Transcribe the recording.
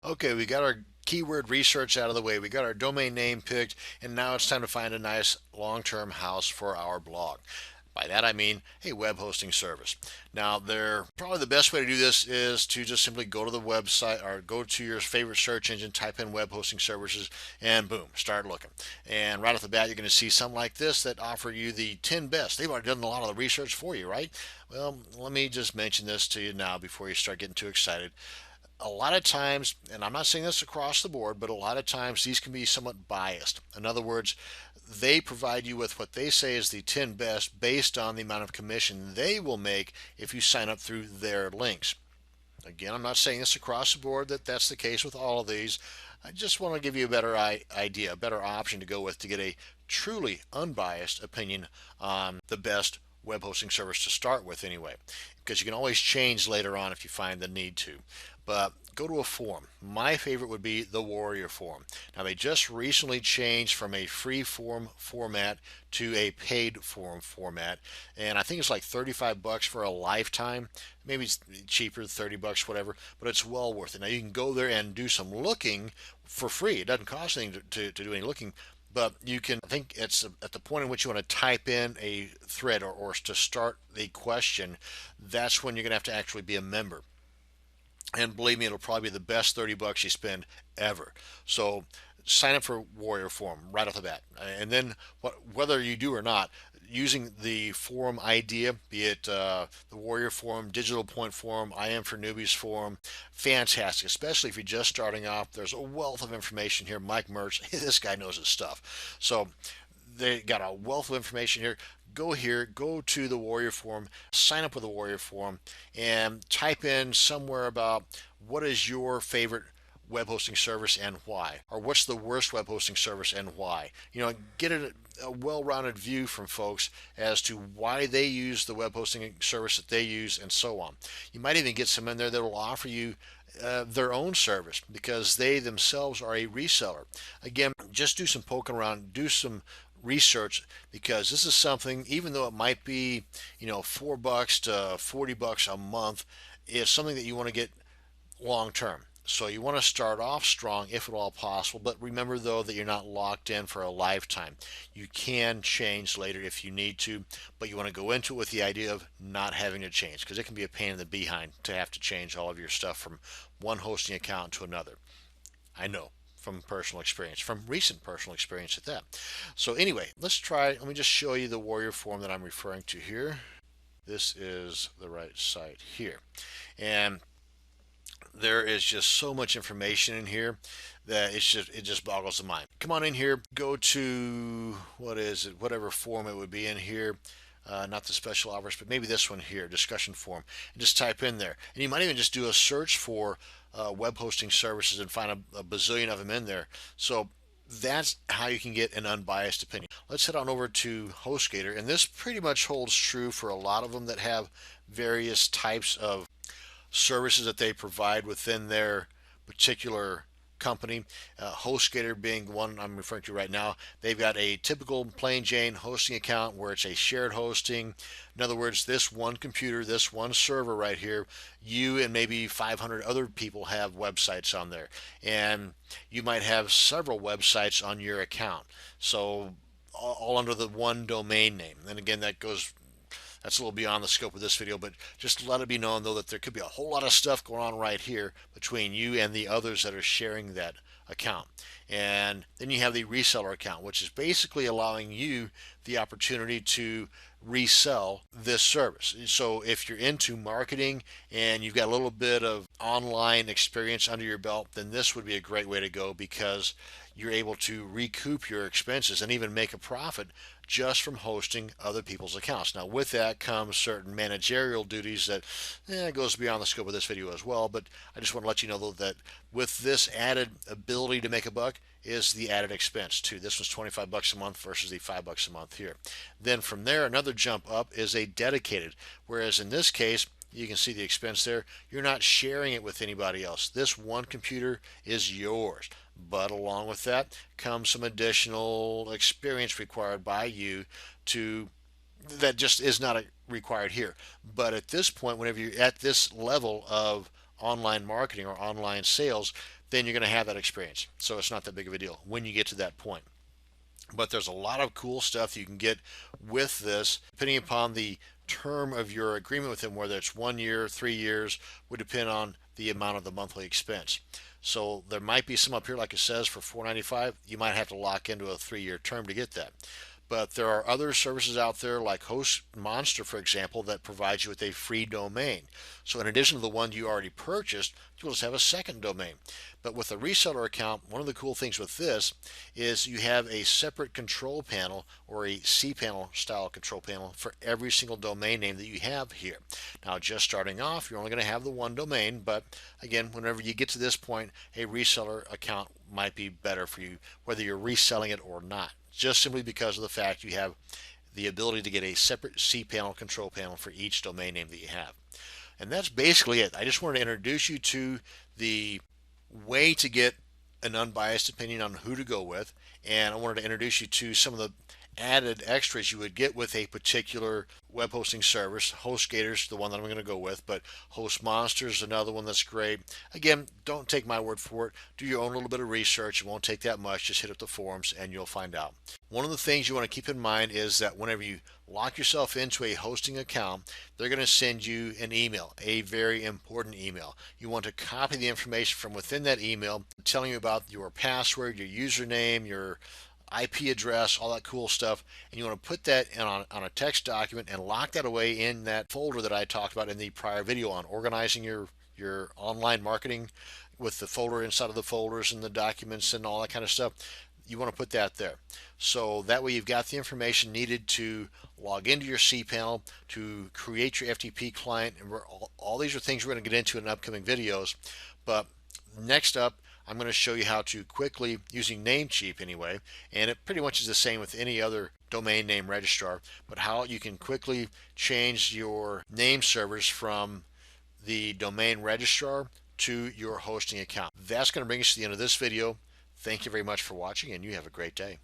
Okay, we got our keyword research out of the way. We got our domain name picked, and now it's time to find a nice long-term house for our blog. By that I mean a web hosting service. Now, probably the best way to do this is to just simply go to the website or go to your favorite search engine, type in web hosting services, and boom, start looking. And right off the bat, you're going to see something like this that offer you the 10 best. They've already done a lot of the research for you, right? Well, let me just mention this to you now before you start getting too excited. A lot of times, and I'm not saying this across the board, but a lot of times these can be somewhat biased. In other words, they provide you with what they say is the 10 best based on the amount of commission they will make if you sign up through their links. Again, I'm not saying this across the board that that's the case with all of these. I just want to give you a better idea, a better option to go with to get a truly unbiased opinion on the best web hosting service to start with anyway, because you can always change later on if you find the need to. But go to a forum. My favorite would be the Warrior Forum. Now, they just recently changed from a free forum format to a paid forum format, and I think it's like 35 bucks for a lifetime. Maybe it's cheaper, 30 bucks, whatever, but it's well worth it. Now, you can go there and do some looking for free. It doesn't cost anything to do any looking, but you can, I think it's at the point in which you want to type in a thread or to start a question, that's when you're going to have to actually be a member. And believe me, it'll probably be the best 30 bucks you spend ever. So sign up for Warrior Forum right off the bat. And then whether you do or not, using the forum idea, be it the Warrior Forum, Digital Point Forum, I Am for Newbies Forum, fantastic, especially if you're just starting off. There's a wealth of information here. Mike Mertz, this guy knows his stuff. So they got a wealth of information here. Go here, go to the Warrior Forum, sign up with the Warrior Forum, and type in somewhere about what is your favorite web hosting service and why, or what's the worst web hosting service and why. Get a well-rounded view from folks as to why they use the web hosting service that they use and so on. You might even get some in there that will offer you their own service because they themselves are a reseller. Again, just do some poking around, do some research, because this is something, even though it might be, $4 to $40 a month, is something that you want to get long term. So you want to start off strong if at all possible, but remember though that you're not locked in for a lifetime. You can change later if you need to, but you want to go into it with the idea of not having to change, because it can be a pain in the behind to have to change all of your stuff from one hosting account to another. I know from personal experience, from recent personal experience at that. So anyway, let me just show you the Warrior Forum that I'm referring to here. This is the right site here. And there is just so much information in here that it just boggles the mind. Come on in here, go to what is it, whatever form it would be in here. Not the special offers, but maybe this one here, discussion forum, and just type in there. And you might even just do a search for web hosting services and find a bazillion of them in there. So that's how you can get an unbiased opinion. Let's head on over to HostGator, and this pretty much holds true for a lot of them that have various types of services that they provide within their particular company. HostGator being the one I'm referring to right now. They've got a typical plain Jane hosting account where it's a shared hosting. In other words, this one computer, this one server right here, you and maybe 500 other people have websites on there. And you might have several websites on your account. So all under the one domain name. And again, that's a little beyond the scope of this video, but just let it be known though that there could be a whole lot of stuff going on right here between you and the others that are sharing that account. And then you have the reseller account, which is basically allowing you the opportunity to resell this service. So if you're into marketing and you've got a little bit of online experience under your belt, then this would be a great way to go, because you're able to recoup your expenses and even make a profit just from hosting other people's accounts. Now, with that comes certain managerial duties that goes beyond the scope of this video as well, but I just want to let you know though that with this added ability to make a buck is the added expense too. This was 25 bucks a month versus the 5 bucks a month here. Then from there, another jump up is a dedicated, whereas in this case, you can see the expense there. You're not sharing it with anybody else. This one computer is yours. But along with that comes some additional experience required by you to that just is not required here. But at this point, whenever you're at this level of online marketing or online sales, then you're going to have that experience. So it's not that big of a deal when you get to that point. But there's a lot of cool stuff you can get with this, depending upon the term of your agreement with them, whether it's 1 year, 3 years, would depend on the amount of the monthly expense. So there might be some up here, like it says, for $4.95. You might have to lock into a 3-year term to get that. But there are other services out there like Host Monster, for example, that provides you with a free domain. So in addition to the one you already purchased, you'll just have a second domain. But with a reseller account, one of the cool things with this is you have a separate control panel or a cPanel style control panel for every single domain name that you have here. Now, just starting off, you're only going to have the one domain, but again, whenever you get to this point, a reseller account might be better for you, whether you're reselling it or not, just simply because of the fact you have the ability to get a separate cPanel control panel for each domain name that you have. And that's basically it. I just wanted to introduce you to the way to get an unbiased opinion on who to go with, and I wanted to introduce you to some of the added extras you would get with a particular web hosting service. HostGator's the one that I'm going to go with, but HostMonster is another one that's great. Again, don't take my word for it. Do your own little bit of research. It won't take that much. Just hit up the forums and you'll find out. One of the things you want to keep in mind is that whenever you lock yourself into a hosting account, they're going to send you an email, a very important email. You want to copy the information from within that email, telling you about your password, your username, your IP address, all that cool stuff, and you want to put that on a text document and lock that away in that folder that I talked about in the prior video on organizing your online marketing, with the folder inside of the folders and the documents and all that kind of stuff. You want to put that there. So that way you've got the information needed to log into your cPanel, to create your FTP client, and all these are things we're going to get into in upcoming videos. But next up, I'm going to show you how to quickly, using Namecheap anyway, and it pretty much is the same with any other domain name registrar, but how you can quickly change your name servers from the domain registrar to your hosting account. That's going to bring us to the end of this video. Thank you very much for watching, and you have a great day.